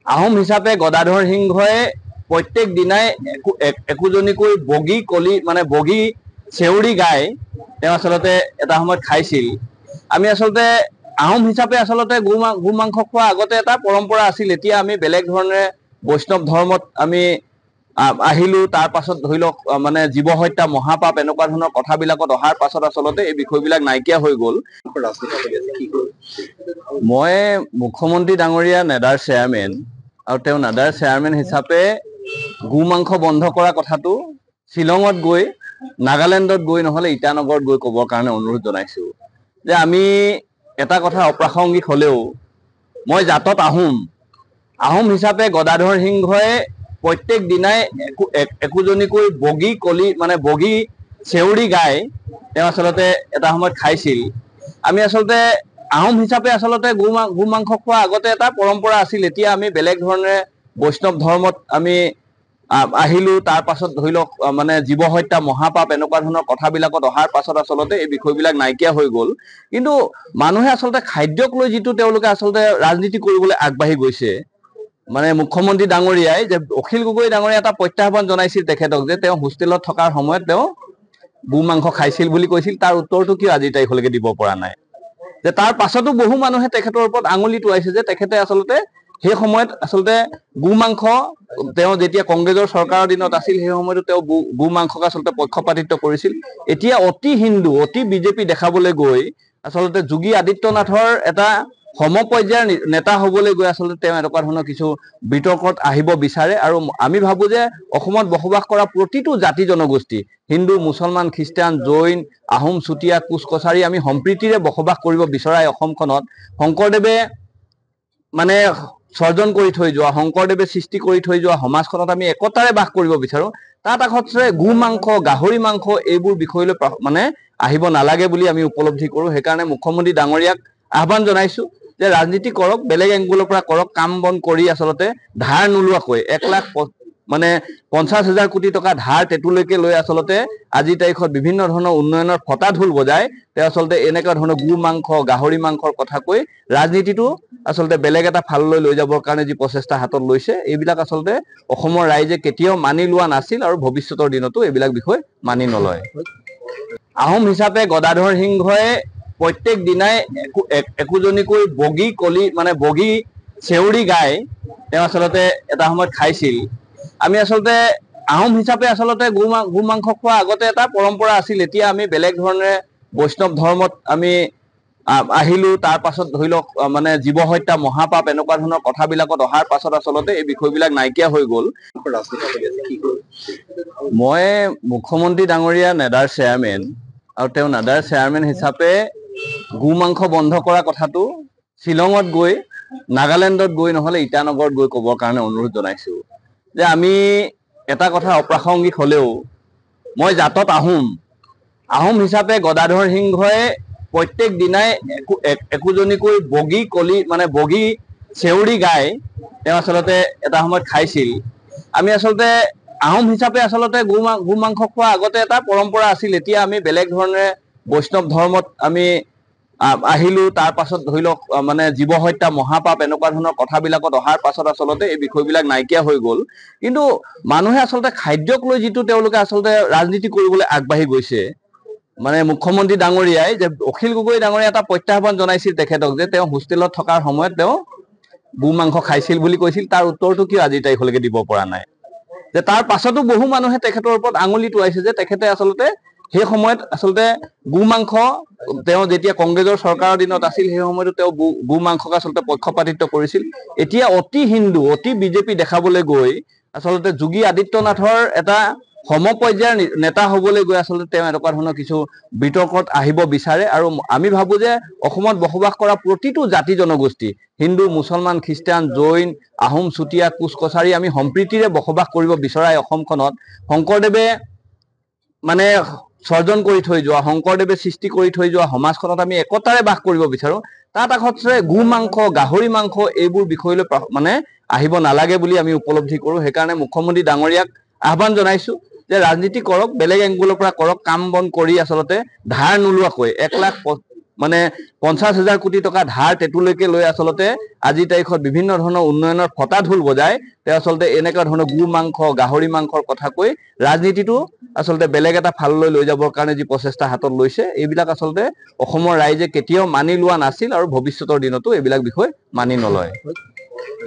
আহোম হিচাপে গদাধৰ সিংহই প্ৰত্যেক দিনাই একোজনীকৈ বগী কলি মানে বগী চেউৰি গাই তেওঁ আচলতে এটা সময়ত খাইছিল। আমি আচলতে আহোম হিচাপে আচলতে গো মাংস খোৱা আগতে এটা পৰম্পৰা আছিল। এতিয়া আমি বেলেগ ধৰণে বৈষ্ণৱ ধৰ্মত আমি আহিলো। তাৰ পাছত ধৰি লওক মানে জীৱ হত্যা মহাপাপ এনেকুৱা ধৰণৰ কথাবিলাকত অহাৰ পাছত আচলতে এই বিষয়বিলাক নাইকিয়া হৈ গ'ল। মই মুখ্যমন্ত্ৰী ডাঙৰীয়া নেডাৰ চেয়াৰমেন আৰু তেওঁ নাডাৰ চেয়াৰমেন হিচাপে গো মাংস বন্ধ কৰা কথাটো শ্বিলঙত গৈ নাগালেণ্ডত গৈ নহলে ইটানগৰত গৈ ক'বৰ কাৰণে অনুৰোধ জনাইছো যে আমি এটা কথা অপ্ৰাসংগিক হলেও মই জাতত আহোম হিচাপে গদাধৰ সিংহই প্ৰত্যেক দিনাই একোজনীকৈ বগী কলি মানে বগী চেউৰি গাই তেওঁ আচলতে এটা সময়ত খাইছিল। আমি আচলতে আহোম হিচাপে আচলতে গো মাংস খোৱা আগতে এটা পৰম্পৰা আছিল। এতিয়া আমি বেলেগ ধৰণে বৈষ্ণৱ ধৰ্মত আমি আহিলো। তাৰ পাছত ধৰি লওক মানে জীৱ হত্যা মহাপাপ এনেকুৱা ধৰণৰ কথাবিলাকত অহাৰ পাছত আচলতে এই বিষয়বিলাক নাইকিয়া হৈ গ'ল। কিন্তু মানুহে আচলতে খাদ্যক লৈ যিটো তেওঁলোকে আচলতে ৰাজনীতি কৰিবলৈ আগবাঢ়ি গৈছে, মানে মুখ্যমন্ত্ৰী ডাঙৰীয়াই যে অখিল গগৈ ডাঙৰীয়াই এটা প্ৰত্যাহ্বান জনাইছিল তেখেতক যে তেওঁ হোষ্টেলত থকাৰ সময়ত তেওঁ গো মাংস খাইছিল বুলি কৈছিল। তাৰ উত্তৰটো কিয় আজিৰ তাৰিখলৈকে দিব পৰা নাই? যে তাৰ পাছতো বহু মানুহে তেখেতৰ ওপৰত আঙুলি টোৱাইছে যে তেখেতে আচলতে সেই সময়ত আচলতে গো মাংস তেওঁ যেতিয়া কংগ্ৰেছৰ চৰকাৰৰ দিনত আছিল সেই সময়তো তেওঁ গো মাংসক আচলতে পক্ষপাতিত্ব কৰিছিল। এতিয়া অতি হিন্দু অতি বিজেপি দেখাবলৈ গৈ আচলতে যোগী আদিত্য নাথৰ এটা সমপৰ্যায়ৰ নেতা হবলৈ গৈ আচলতে তেওঁ এনেকুৱা ধৰণৰ কিছু বিতৰ্কত আহিব বিচাৰে। আৰু আমি ভাবো যে অসমত বসবাস কৰা প্ৰতিটো জাতি জনগোষ্ঠী হিন্দু মুছলমান খ্ৰীষ্টান জৈন আহোম চুতীয়া কোচ কছাৰী আমি সম্প্ৰীতিৰে বসবাস কৰিব বিচৰা অসমখনত শংকৰদেৱে মানে সৰ্জন কৰি থৈ যোৱা শংকৰদেৱে সৃষ্টি কৰি থৈ যোৱা সমাজখনত আমি একতাৰে বাস কৰিব বিচাৰো। তাত আচলতে গো মাংস গাহৰি মাংস এইবোৰ বিষয়লৈ মানে আহিব নালাগে বুলি আমি উপলব্ধি কৰো। সেইকাৰণে মুখ্যমন্ত্ৰী ডাঙৰীয়াক আহ্বান জনাইছো যে ৰাজনীতি কৰক, বেলেগ এংগুলৰ পৰা কৰক, কাম বন কৰি আচলতে ধাৰ নোলোৱাকৈ 1,50,000 কোটি টকা ধাৰ টেটুলৈকে লৈ আচলতে আজিৰ তাৰিখত বিভিন্ন ধৰণৰ উন্নয়নৰ ফটা ঢোল বজাই তেওঁ আচলতে এনেকুৱা ধৰণৰ গো মাংস গাহৰি মাংসৰ কথা কৈ ৰাজনীতিটো আচলতে বেলেগ এটা ফাললৈ লৈ যাবৰ কাৰণে যি প্ৰচেষ্টা হাতত লৈছে এইবিলাক আচলতে অসমৰ ৰাইজে কেতিয়াও মানি লোৱা নাছিল আৰু ভৱিষ্যতৰ দিনতো এইবিলাক বিষয় মানি নলয়। আহোম হিচাপে গদাধৰ সিংহই প্ৰত্যেক দিনাই একোজনীকৈ বগী কলি মানে বগী চেউৰি গাই তেওঁ আচলতে এটা সময়ত খাইছিল। আমি আচলতে আহোম হিচাপে আচলতে গো মাংস খোৱা আগতে এটা পৰম্পৰা আছিল। এতিয়া আমি বেলেগ ধৰণে বৈষ্ণৱ ধৰ্মত আমি আহিলো। তাৰ পাছত ধৰি লওক মানে জীৱ হত্যা মহাপাপ এনেকুৱা ধৰণৰ কথাবিলাকত অহাৰ পাছত আচলতে এই বিষয়বিলাক নাইকিয়া হৈ গ'ল। মই মুখ্যমন্ত্ৰী ডাঙৰীয়া নেডাৰ চেয়াৰমেন আৰু তেওঁ নাডাৰ চেয়াৰমেন হিচাপে গো মাংস বন্ধ কৰা কথাটো শ্বিলঙত গৈ নাগালেণ্ডত গৈ নহলে ইটানগৰত গৈ ক'বৰ কাৰণে অনুৰোধ জনাইছো যে আমি এটা কথা অপ্ৰাসংগিক হলেও মই জাতত আহোম হিচাপে গদাধৰ সিংহই প্ৰত্যেক দিনাই একোজনীকৈ বগী কলি মানে বগী চেউৰি গাই তেওঁ আচলতে এটা সময়ত খাইছিল। আমি আচলতে আহোম হিচাপে আচলতে গো মাংস খোৱা আগতে এটা পৰম্পৰা আছিল। এতিয়া আমি বেলেগ ধৰণে বৈষ্ণৱ ধৰ্মত আমি আহিলো। তাৰ পাছত ধৰি লওক মানে জীৱ হত্যা মহাপাপ এনেকুৱা ধৰণৰ কথাবিলাকত অহাৰ পাছত আচলতে এই বিষয়বিলাক নাইকিয়া হৈ গ'ল। কিন্তু মানুহে আচলতে খাদ্যক লৈ যিটো তেওঁলোকে আচলতে ৰাজনীতি কৰিবলৈ আগবাঢ়ি গৈছে, মানে মুখ্যমন্ত্ৰী ডাঙৰীয়াই যে অখিল গগৈ ডাঙৰীয়াই এটা প্ৰত্যাহ্বান জনাইছিল তেখেতক যে তেওঁ হোষ্টেলত থকাৰ সময়ত তেওঁ গো মাংস খাইছিল বুলি কৈছিল। তাৰ উত্তৰটো কিয় আজিৰ তাৰিখলৈকে দিব পৰা নাই? যে তাৰ পাছতো বহু মানুহে তেখেতৰ ওপৰত আঙুলি টোৱাইছে যে তেখেতে আচলতে সেই সময়ত আচলতে গো মাংস তেওঁ যেতিয়া কংগ্ৰেছৰ চৰকাৰৰ দিনত আছিল সেই সময়তো তেওঁ গো মাংসক আচলতে পক্ষপাতিত্ব কৰিছিল। এতিয়া অতি হিন্দু অতি বিজেপি দেখাবলৈ গৈ আচলতে যোগী আদিত্য নাথৰ এটা সমপৰ্যায়ৰ নেতা হবলৈ গৈ আচলতে তেওঁ এনেকুৱা ধৰণৰ কিছু বিতৰ্কত আহিব বিচাৰে। আৰু আমি ভাবো যে অসমত বসবাস কৰা প্ৰতিটো জাতি জনগোষ্ঠী হিন্দু মুছলমান খ্ৰীষ্টান জৈন আহোম চুতীয়া কোচ কছাৰী আমি সম্প্ৰীতিৰে বসবাস কৰিব বিচৰা অসমখনত শংকৰদেৱে মানে সৰ্জন কৰি থৈ যোৱা শংকৰদেৱে সৃষ্টি কৰি থৈ যোৱা সমাজখনত আমি একতাৰে বাস কৰিব বিচাৰো। তাত আচলতে গো মাংস গাহৰি মাংস এইবোৰ বিষয়লৈ মানে আহিব নালাগে বুলি আমি উপলব্ধি কৰো। সেইকাৰণে মুখ্যমন্ত্ৰী ডাঙৰীয়াক আহ্বান জনাইছো যে ৰাজনীতি কৰক, বেলেগ এংগুলৰ পৰা কৰক, কাম বন কৰি আচলতে ধাৰ নোলোৱাকৈ মানে 50,000 কোটি টকা ধাৰ টেটুলৈকে লৈ আচলতে আজিৰ তাৰিখত বিভিন্ন ধৰণৰ উন্নয়নৰ ফটা ঢোল বজাই তেওঁ আচলতে এনেকুৱা ধৰণৰ গু মাংস গাহৰি মাংসৰ কথা কৈ ৰাজনীতিটো আচলতে বেলেগ এটা ফাললৈ লৈ যাবৰ কাৰণে যি প্ৰচেষ্টা হাতত লৈছে এইবিলাক আচলতে অসমৰ ৰাইজে কেতিয়াও মানি লোৱা নাছিল আৰু ভৱিষ্যতৰ দিনতো এইবিলাক বিষয় মানি নলয়।